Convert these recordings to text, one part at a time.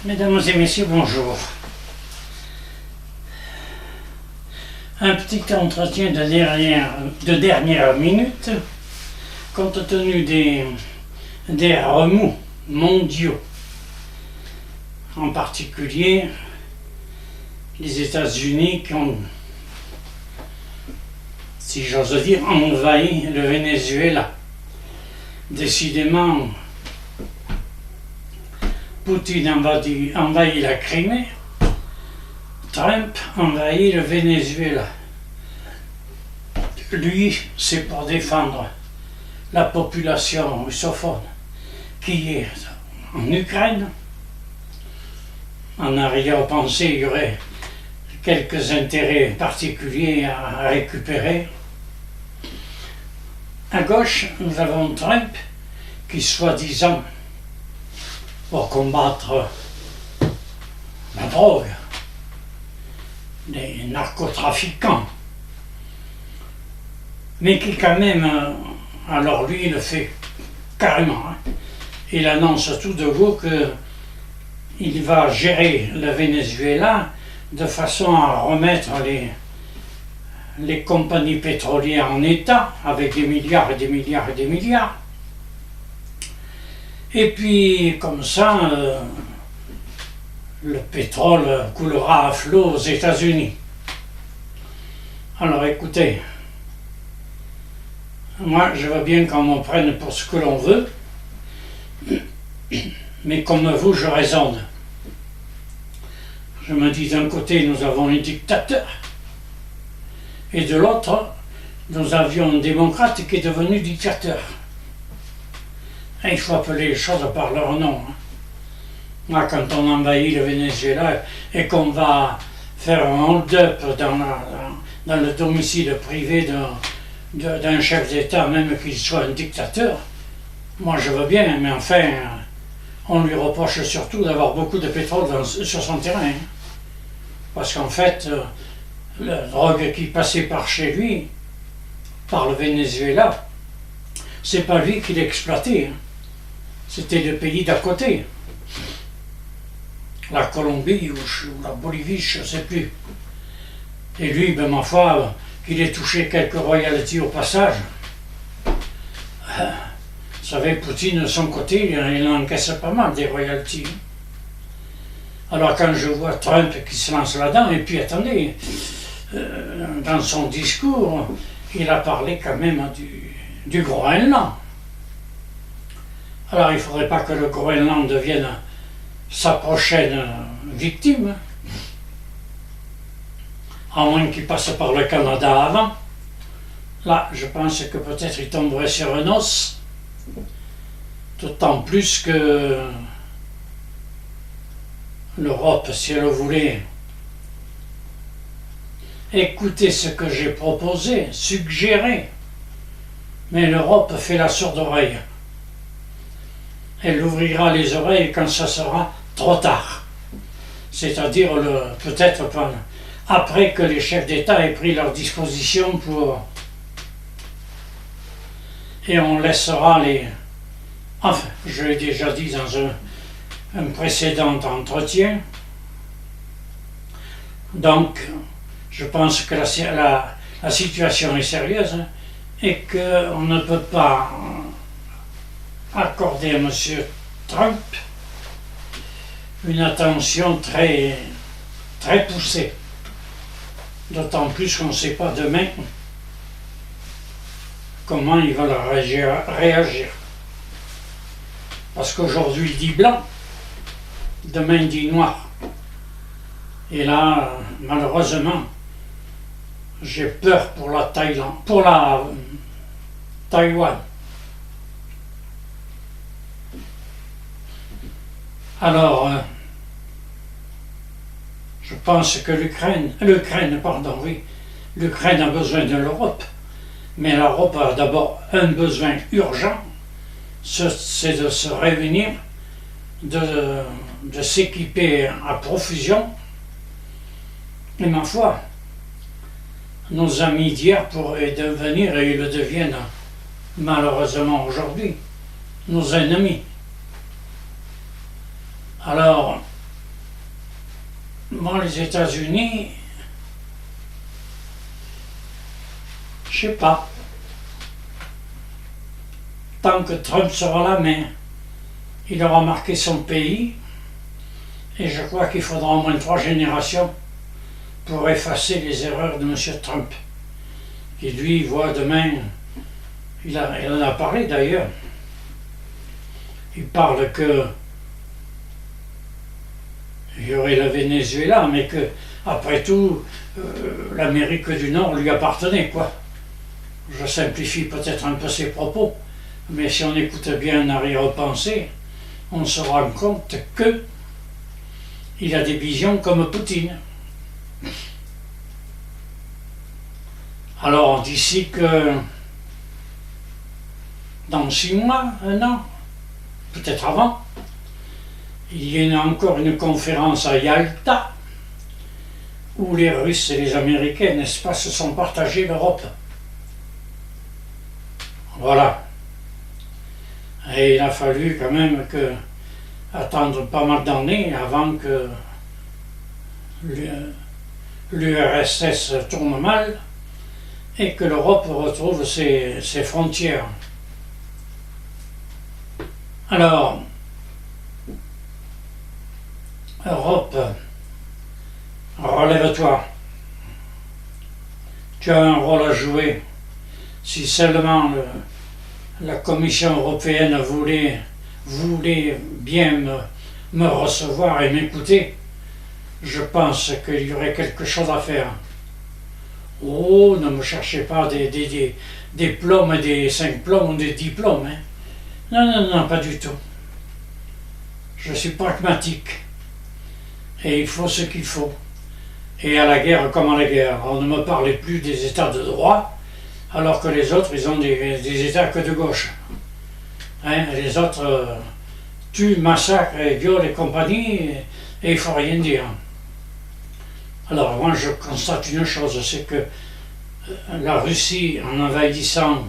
Mesdames et messieurs, bonjour. Un petit entretien de dernière minute, compte tenu des remous mondiaux, en particulier les États-Unis qui ont, si j'ose dire, envahi le Venezuela. Décidément, Poutine envahit la Crimée, Trump envahit le Venezuela. Lui, c'est pour défendre la population russophone qui est en Ukraine. En arrière-pensée, il y aurait quelques intérêts particuliers à récupérer. À gauche, nous avons Trump qui, soi-disant, pour combattre la drogue, les narcotrafiquants, mais qui quand même, alors lui il le fait carrément, il annonce tout de go qu'il va gérer le Venezuela de façon à remettre les compagnies pétrolières en état avec des milliards et des milliards et des milliards. Et puis, comme ça, le pétrole coulera à flot aux États-Unis. Alors écoutez, moi je veux bien qu'on me prenne pour ce que l'on veut, mais comme vous, je raisonne. Je me dis, d'un côté, nous avons un dictateur, et de l'autre, nous avions un démocrate qui est devenu dictateur. Et il faut appeler les choses par leur nom. Moi, quand on envahit le Venezuela et qu'on va faire un hold-up dans le domicile privé d'un chef d'État, même qu'il soit un dictateur, moi je veux bien, mais enfin, on lui reproche surtout d'avoir beaucoup de pétrole sur son terrain. Parce qu'en fait, la drogue qui passait par chez lui, par le Venezuela, c'est pas lui qui l'exploitait. C'était le pays d'à côté. La Colombie ou la Bolivie, je ne sais plus. Et lui, ben, ma foi, qu'il ait touché quelques royalties au passage. Vous savez, Poutine, de son côté, il encaisse pas mal des royalties. Alors quand je vois Trump qui se lance là-dedans, et puis attendez, dans son discours, il a parlé quand même du Groenland. Alors il ne faudrait pas que le Groenland devienne sa prochaine victime, à moins qu'il passe par le Canada avant. Là, je pense que peut-être il tomberait sur un os, d'autant plus que l'Europe, si elle voulait écouter ce que j'ai proposé, suggéré, mais l'Europe fait la sourde oreille. Elle ouvrira les oreilles quand ça sera trop tard. C'est-à-dire peut-être après que les chefs d'État aient pris leurs dispositions et on laissera Enfin, je l'ai déjà dit dans un précédent entretien. Donc, je pense que la situation est sérieuse et qu'on ne peut pas accorder à M. Trump une attention très, très poussée. D'autant plus qu'on ne sait pas demain comment il va réagir. Parce qu'aujourd'hui il dit blanc, demain il dit noir. Et là, malheureusement, j'ai peur pour la Taïwan. Alors, je pense que l'Ukraine a besoin de l'Europe, mais l'Europe a d'abord un besoin urgent, c'est de se réunir, de s'équiper à profusion. Et ma foi, nos amis d'hier pourraient devenir, et ils le deviennent malheureusement aujourd'hui, nos ennemis. Alors, Bon, les États-Unis, je sais pas. Tant que Trump sera là, mais il aura marqué son pays, et je crois qu'il faudra au moins 3 générations pour effacer les erreurs de M. Trump, qui lui voit demain, il en a parlé d'ailleurs, il parle que il y aurait le Venezuela, mais que, après tout, l'Amérique du Nord lui appartenait, quoi. Je simplifie peut-être un peu ses propos, mais si on écoute bien en arrière-pensée, on se rend compte que il a des visions comme Poutine. Alors, d'ici que dans 6 mois, 1 an, peut-être avant, il y a encore une conférence à Yalta où les Russes et les Américains, n'est-ce pas, se sont partagés l'Europe. Voilà. Et il a fallu quand même attendre pas mal d'années avant que l'URSS tourne mal et que l'Europe retrouve ses frontières. Alors, Europe, relève-toi. Tu as un rôle à jouer. Si seulement la Commission européenne voulait bien me recevoir et m'écouter, je pense qu'il y aurait quelque chose à faire. Oh, ne me cherchez pas des plombs, des 5 plombs ou des 10 plombs. Hein. Non, pas du tout. Je suis pragmatique. Et il faut ce qu'il faut. Et à la guerre comme à la guerre. On ne me parlait plus des États de droit, alors que les autres, ils ont des États que de gauche. Hein, les autres tuent, massacrent, et violent et compagnie, et il ne faut rien dire. Alors moi je constate une chose, c'est que la Russie, en envahissant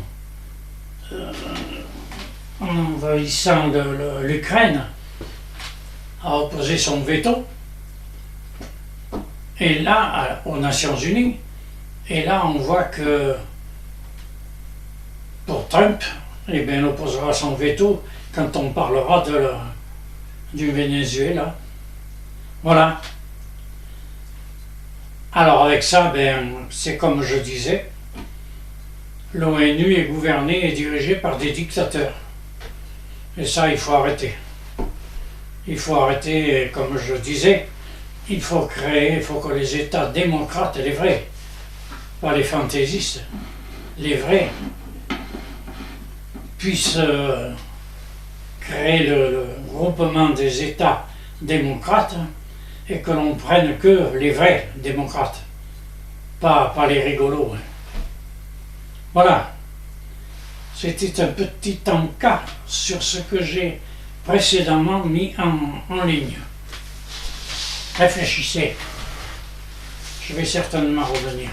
l'Ukraine, a opposé son veto, et là, aux Nations Unies, et là on voit que pour Trump, eh bien, on opposera son veto quand on parlera du Venezuela. Voilà. Alors avec ça, ben, c'est comme je disais, l'ONU est gouvernée et dirigée par des dictateurs. Et ça, il faut arrêter. Il faut arrêter, comme je disais, il faut que les États démocrates, les vrais, pas les fantaisistes, les vrais, puissent créer le groupement des États démocrates et que l'on prenne que les vrais démocrates, pas les rigolos. Voilà. C'était un petit encas sur ce que j'ai précédemment mis en ligne. Réfléchissez. Je vais certainement revenir.